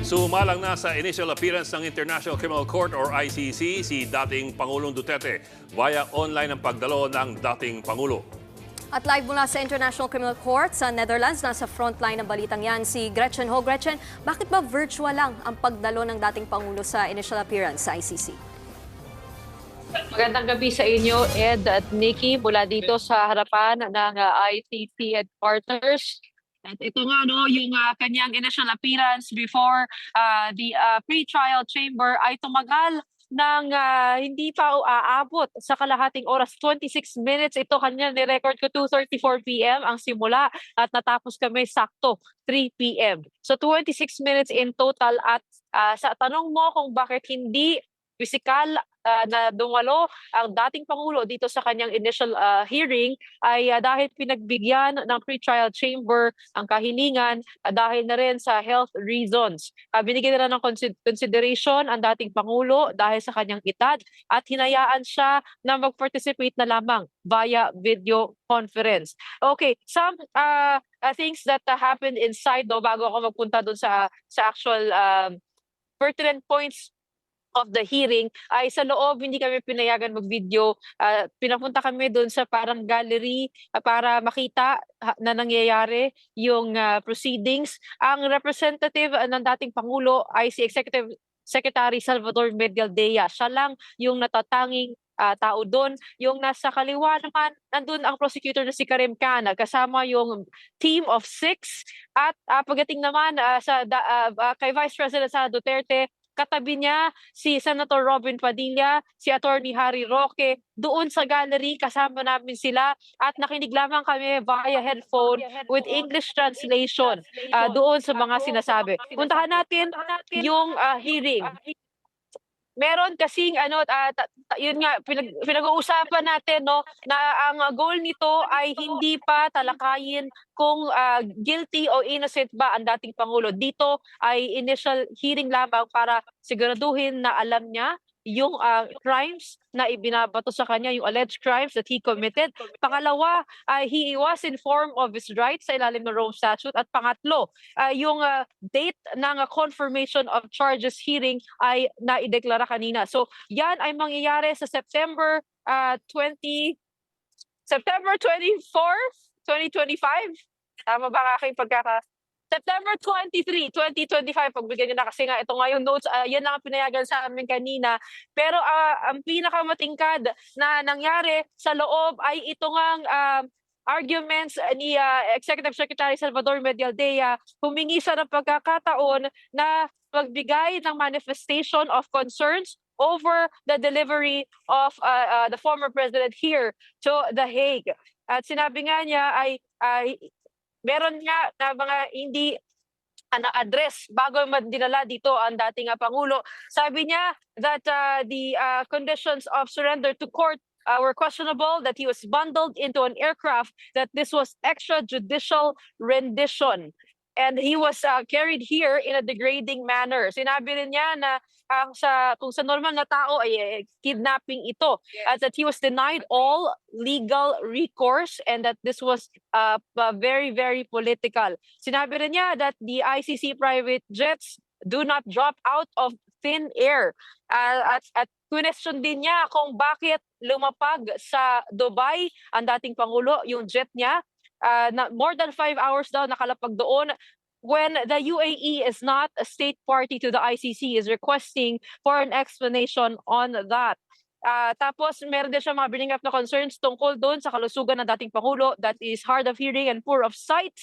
Sumalang na sa initial appearance ng International Criminal Court or ICC si dating Pangulong Duterte via online ang pagdalo ng dating Pangulo. At live mula sa International Criminal Court sa Netherlands, nasa frontline ng balitang yan si Gretchen Ho. Gretchen, bakit ba virtual lang ang pagdalo ng dating Pangulo sa initial appearance sa ICC? Magandang gabi sa inyo, Ed at Nikki, mula dito sa harapan ng ICC headquarters. At ito nga yung kanyang initial appearance before the pre-trial chamber ay tumagal ng hindi pa aabot sa kalahating oras, 26 minutes. Ito kanya ni-record ko 2:34 p.m. ang simula at natapos kami sakto 3 p.m. So 26 minutes in total at sa tanong mo kung bakit hindi pisikal na dumalo ang dating Pangulo dito sa kanyang initial hearing ay dahil pinagbigyan ng pre-trial chamber ang kahilingan dahil na rin sa health reasons. Binigyan nila ng consideration ang dating Pangulo dahil sa kanyang edad at hinayaan siya na mag-participate na lamang via video conference. Okay, some things that happened inside bago ako magpunta doon sa actual pertinent points of the hearing ay sa loob hindi kami pinayagan mag-video. Pinapunta kami doon sa parang gallery para makita na nangyayari yung proceedings. Ang representative ng dating Pangulo ay si Executive Secretary Salvador Medialdea. Siya lang yung natatanging tao doon. Yung nasa kaliwa naman, nandun ang prosecutor na si Karim Khan, kasama yung team of 6. At pagdating naman kay Vice President Sara Duterte, katabi niya si Senator Robin Padilla, si Attorney Harry Roque, doon sa gallery kasama namin sila at nakinig lamang kami via headphone with English translation doon sa mga sinasabi. Puntahan natin yung hearing. Meron kasing yun nga pinag-uusapan natin na ang goal nito ay hindi pa talakayin kung guilty o innocent ba ang dating Pangulo. Dito ay initial hearing lamang para siguraduhin na alam niya yung crimes na ibinabato sa kanya, yung alleged crimes that he committed. Pangalawa, he was informed of his rights sa ilalim ng Rome Statute. At pangatlo, yung date ng confirmation of charges hearing ay naideklara kanina. So yan ay mangyayari sa September 24th, 2025. Tama ba ang aking September 23, 2025, pagbigyan nyo na kasi nga ito nga yung notes, yan lang ang pinayagan sa amin kanina. Pero ang pinakamatingkad na nangyari sa loob ay ito ngang arguments ni Executive Secretary Salvador Medialdea. Humingi siya ng pagkakataon na magbigay ng manifestation of concerns over the delivery of the former president here to The Hague. At sinabi nga niya ay meron nga na mga hindi na-address bago dinala dito ang dating Pangulo. Sabi niya that the conditions of surrender to court were questionable, that he was bundled into an aircraft, that this was extrajudicial rendition. And he was carried here in a degrading manner. Sinabi rin niya na kung sa normal na tao ay kidnapping ito. Yes. That he was denied all legal recourse and that this was very, very political. Sinabi rin niya that the ICC private jets do not drop out of thin air. At question din niya kung bakit lumapag sa Dubai ang dating Pangulo, yung jet niya. More than 5 hours daw nakalapag doon when the UAE is not a state party to the ICC, is requesting for an explanation on that. Tapos meron din siya mga bring up na concerns tungkol doon sa kalusugan ng dating Pangulo, that is hard of hearing and poor of sight.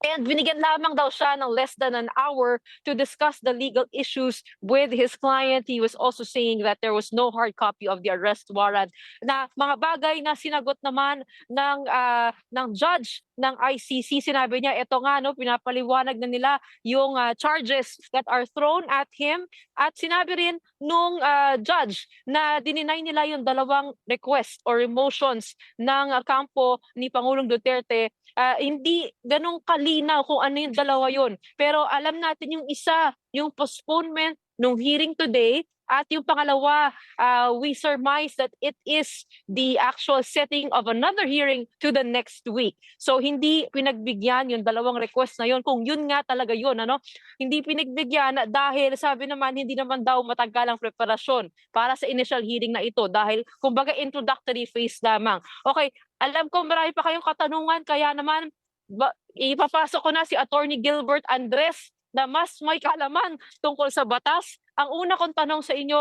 And binigyan lamang daw siya ng less than an hour to discuss the legal issues with his client. He was also saying that there was no hard copy of the arrest warrant. Na mga bagay na sinagot naman ng judge ng ICC. Sinabi niya, ito nga, pinapaliwanag na nila yung charges that are thrown at him. At sinabi rin nung judge na dininay nila yung dalawang request or motions ng kampo ni Pangulong Duterte. Hindi ganong kalinaw kung ano yung dalawa yun. Pero alam natin yung isa, yung postponement nung hearing today At yung pangalawa, we surmise that it is the actual setting of another hearing to the next week. So hindi pinagbigyan yung dalawang request na yun, kung yun nga talaga yun, ano? Hindi pinagbigyan dahil sabi naman hindi naman daw matagal ang preparasyon para sa initial hearing na ito dahil kumbaga introductory phase lamang. Okay, alam ko marami pa kayong katanungan, kaya naman ipapasok ko na si Attorney Gilbert Andres na mas may kaalaman tungkol sa batas. Ang una kong tanong sa inyo,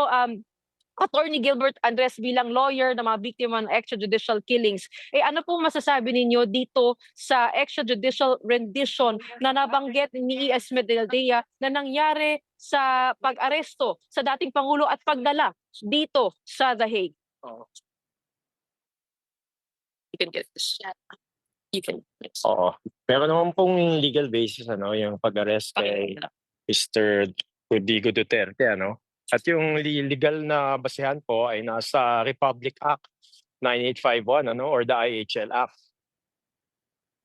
Attorney Gilbert Andres, bilang lawyer ng mga biktima ng extrajudicial killings, ano pong masasabi ninyo dito sa extrajudicial rendition na nabanggit ni E.S. Medaldea na nangyari sa pag-aresto sa dating Pangulo at pagdala dito sa The Hague? You can get this. You can. Oo. Pero naman pong legal basis yung pag-arrest kay Mr. Rodrigo Duterte At yung legal na basehan po ay nasa Republic Act 9851 or the IHL Act.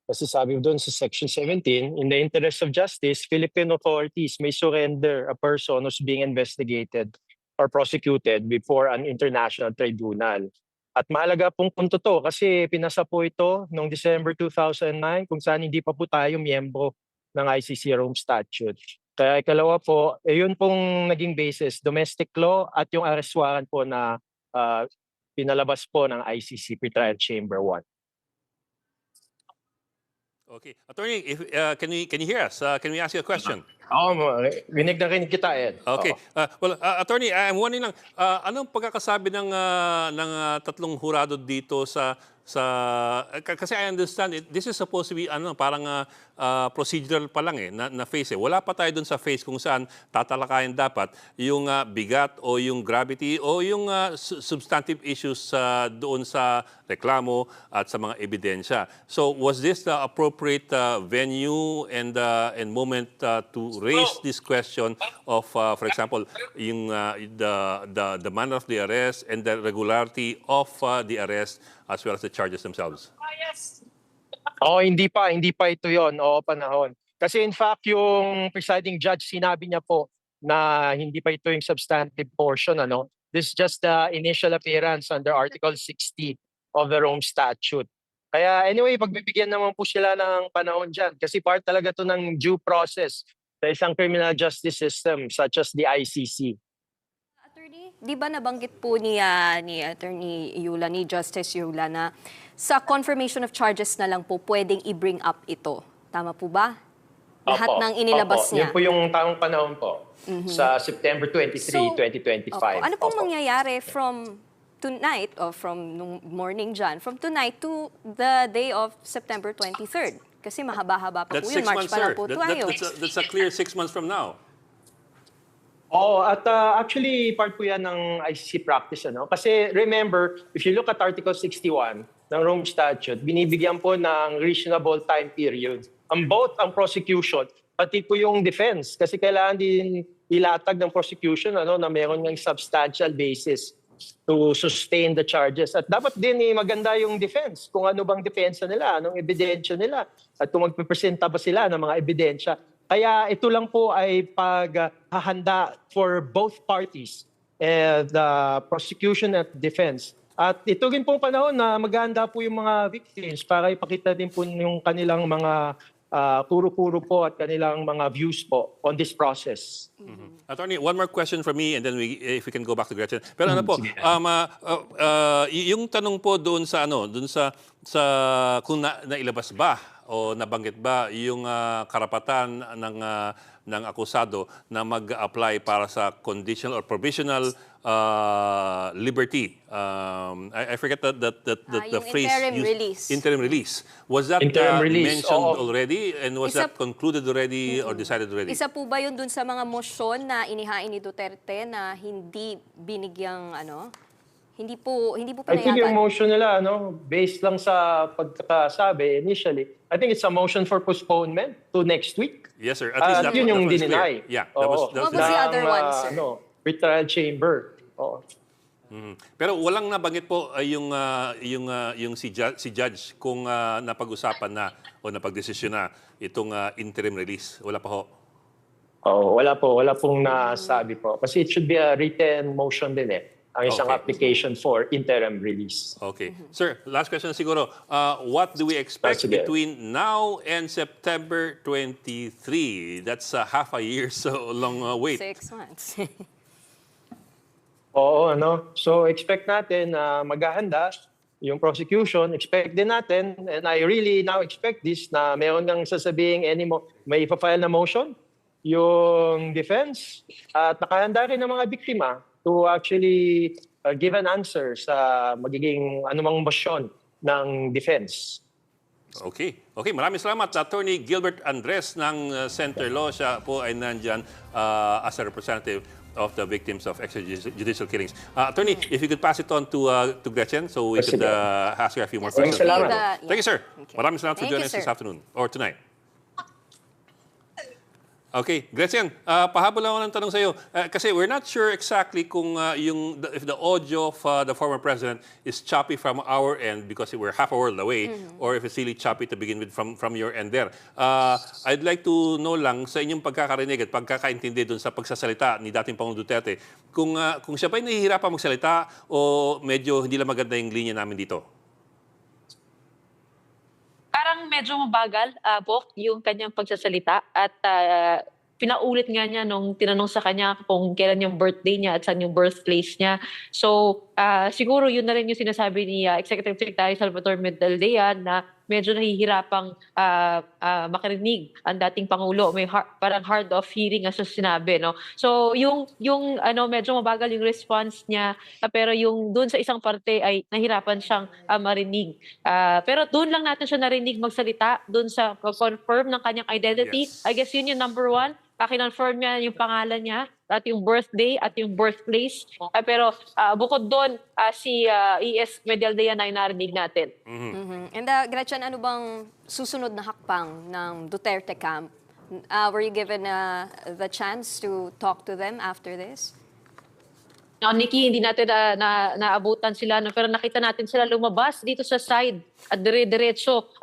Kasi sabi doon sa Section 17, in the interest of justice, Philippine authorities may surrender a person who's being investigated or prosecuted before an international tribunal. At mahalaga pong punto to kasi pinasa po ito noong December 2009 kung saan hindi pa po tayo miyembro ng ICC Rome Statute. Kaya ikalawa po, yun pong naging basis, domestic law at yung arrest warrant po na pinalabas po ng ICC Pretrial Chamber 1. Okay. Attorney, if, can you hear us? Can we ask you a question? Rinig na rinig kita, Ed. Okay. Attorney, I'm wondering lang, anong pagkakasabi ng tatlong hurado dito kasi I understand this is supposed to be parang procedural pa lang na phase Wala pa tayo dun sa phase kung saan tatalakayin dapat yung bigat o yung gravity o yung substantive issues doon sa reklamo at sa mga ebidensya. So was this the appropriate venue and moment to raise this question of, for example, yung the manner of the arrest and the regularity of the arrest as well as the charges themselves? Hindi pa ito yon. Panahon. Kasi in fact, yung presiding judge, sinabi niya po na hindi pa ito yung substantive portion. This is just the initial appearance under Article 60 of the Rome Statute. Kaya anyway, pagbibigyan naman po sila ng panahon dyan. Kasi part talaga to ng due process sa isang criminal justice system such as the ICC. Di ba nabanggit po ni Attorney Yula, ni Justice Yula, na sa confirmation of charges na lang po pwedeng i-bring up ito? Tama po ba? Lahat ng inilabas niya. Yun po yung tamang panahon po sa September 23, 2025. Ano pong mangyayari from tonight or from nung morning dyan, from tonight to the day of September 23rd? Kasi mahaba-haba pa po yun. March pa lang po tayo. That's a clear 6 months from now. At actually, part po yan ng ICC practice. Kasi remember, if you look at Article 61 ng Rome Statute, binibigyan po ng reasonable time period. Both ang prosecution, pati po yung defense. Kasi kailangan din ilatag ng prosecution na meron ng substantial basis to sustain the charges. At dapat din maganda yung defense. Kung ano bang depensa nila, anong ebidensya nila. At kung magpipresenta ba sila ng mga ebidensya. Kaya ito lang po ay paghahanda for both parties, the prosecution at defense. At ito rin po panahon na maghahanda po yung mga victims para ipakita din po yung kanilang mga kuro-kuro po at kanilang mga views po on this process. Attorney, one more question from me and then if we can go back to Gretchen. Pero yung tanong po doon sa kung nailabas ba o nabanggit ba yung karapatan ng akusado na mag-apply para sa conditional or provisional liberty. I forget the phrase used. Interim release. Was that mentioned already and was that concluded already or decided already? Isa po ba yun dun sa mga motion na inihain ni Duterte na hindi binigyang Hindi po I think yung motion nila, based lang sa pagkakasabi initially, I think it's a motion for postponement to next week. Yes, sir. At least that yun yung was dininay. Yeah, What was the other one, sir? Pretrial chamber. Pero walang nabanggit po yung si judge kung napag-usapan na o napagdesisyon na itong interim release. Wala pa ho. Oh, wala pong nasabi po. Kasi it should be a written motion din ang isang Okay. application for interim release. Okay. Sir, last question siguro. What do we expect Sige. between now and September 23? That's half a year, so long wait. 6 months. Oo, So expect natin na maghahanda yung prosecution. Expect din natin, and I really now expect this, na mayroon nang sasabihin may ipafile na motion yung defense at nakahanda rin ng mga biktima to actually give an answer sa magiging anumang motion ng defense. Okay. Okay, maraming salamat. Attorney Gilbert Andres ng Center Law. Siya po ay nandyan as a representative of the victims of extrajudicial killings. Attorney, if you could pass it on to Gretchen so we could Sige. ask her a few more Maraming questions. salamat. Thank you, sir. Okay. Maraming salamat for Thank joining you, us this sir. afternoon or tonight. Okay, Gretchen, pahabol lang ako ng tanong sa iyo. Kasi we're not sure exactly kung if the audio of the former president is choppy from our end because we're half a world away, or if it's really choppy to begin with from your end there. I'd like to know lang sa inyong pagkakarinig at pagkakaintindi doon sa pagsasalita ni dating Pangulong Duterte, kung siya ba'y nahihirapan magsalita o medyo hindi lang maganda yung linya namin dito. Parang medyo mabagal, Bok, yung kanyang pagsasalita at pinaulit nga niya nung tinanong sa kanya kung kailan yung birthday niya at saan yung birthplace niya. So, siguro yun na rin yung sinasabi ni Executive Secretary Salvador Medaldea na medyo nahihirapang makarinig ang dating Pangulo. May parang hard of hearing as sinabi, no? So, yung medyo mabagal yung response niya, pero yung doon sa isang parte ay nahirapan siyang marinig. Pero doon lang natin siya narinig magsalita, doon sa confirm ng kanyang identity. Yes. I guess yun yung number one. Kinonfirm niya yung pangalan niya at yung birthday at yung birthplace. Pero bukod doon, si ES Medialdea na yung narinig natin. Mhm. And Gretchen, ano bang susunod na hakbang ng Duterte camp? Were you given the chance to talk to them after this? No, Nikki, hindi natin naabutan sila, no? Pero nakita natin sila lumabas dito sa side at dire-diretso.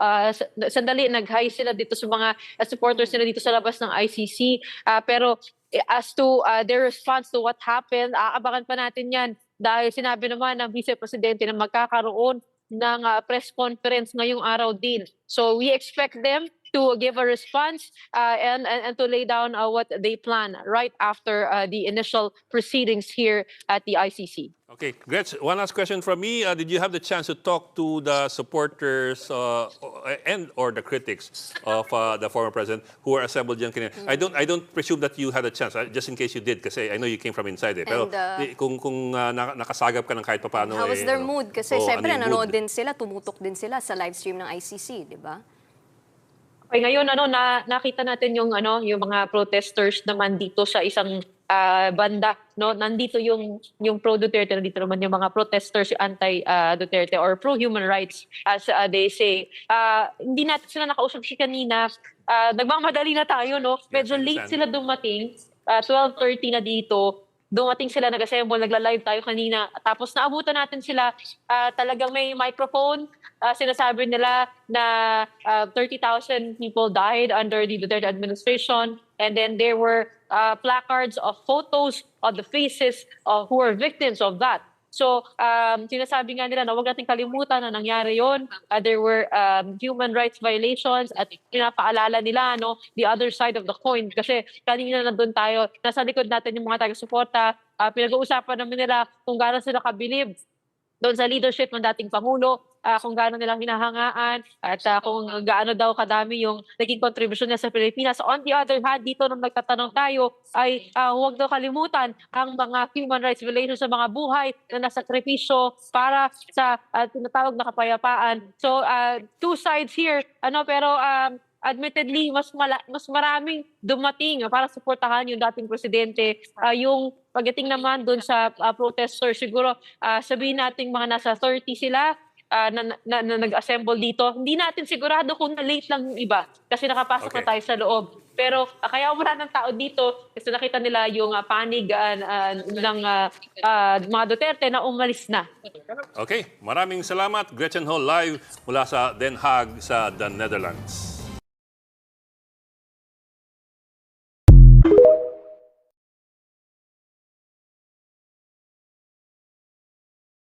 Sandali, nag-hi sila dito sa mga supporters nila dito sa labas ng ICC. Pero as to their response to what happened, aabangan pa natin yan dahil sinabi naman ng Vice Presidente na magkakaroon ng press conference ngayong araw din. So we expect them to give a response and to lay down what they plan right after the initial proceedings here at the ICC. Okay, Gretch, one last question from me. Did you have the chance to talk to the supporters and or the critics of the former president who were assembled dyan kanina? I don't presume that you had a chance, just in case you did, kasi I know you came from inside. Pero And, kung nakasagap ka ng kahit papaano. How was their mood? Kasi siyempre ano yung nanonood mood? din sila, tumutok din sila sa live stream ng ICC, di ba? Okay, ngayon nakita natin yung mga protesters naman dito sa isang banda, no? Nandito yung pro Duterte, nandito naman yung mga protesters, yung anti Duterte or pro human rights as they say. Hindi natin sila nakausap kanina. Nagmamadali na tayo, no? Medyo Yes, I late understand. sila dumating. 12:30 na dito. Dumating sila, nag-assemble, nagla-live tayo kanina. Tapos naabutan natin sila, talagang may microphone. Sinasabi nila na 30,000 people died under the Duterte administration. And then there were placards of photos of the faces who were victims of that. So, sinasabi nga nila na huwag natin kalimutan na nangyari yon. There were human rights violations at pinapaalala nila the other side of the coin. Kasi kanina nandun tayo, nasa likod natin yung mga taga-suporta, pinag-uusapan namin nila kung gaano sila kabilib doon sa leadership ng dating Pangulo, kung gaano nilang hinahangaan at kung gaano daw kadami yung naging kontribusyon niya sa Pilipinas. On the other hand, dito nung nagtatanong tayo ay huwag daw kalimutan ang mga human rights violations sa mga buhay na nasakripisyo para sa tinatawag na kapayapaan. So, two sides here, pero admittedly, mas maraming dumating para suportahan yung dating presidente. Yung pagdating naman doon sa protesters, siguro sabihin nating mga nasa 30 sila na nag-assemble dito. Hindi natin sigurado kung na-late lang yung iba kasi nakapasok Okay. na tayo sa loob. Pero kaya wala ng tao dito kasi nakita nila yung panig ng mga Duterte na umalis na. Okay, maraming salamat. Gretchen Ho live mula sa Den Haag sa The Netherlands.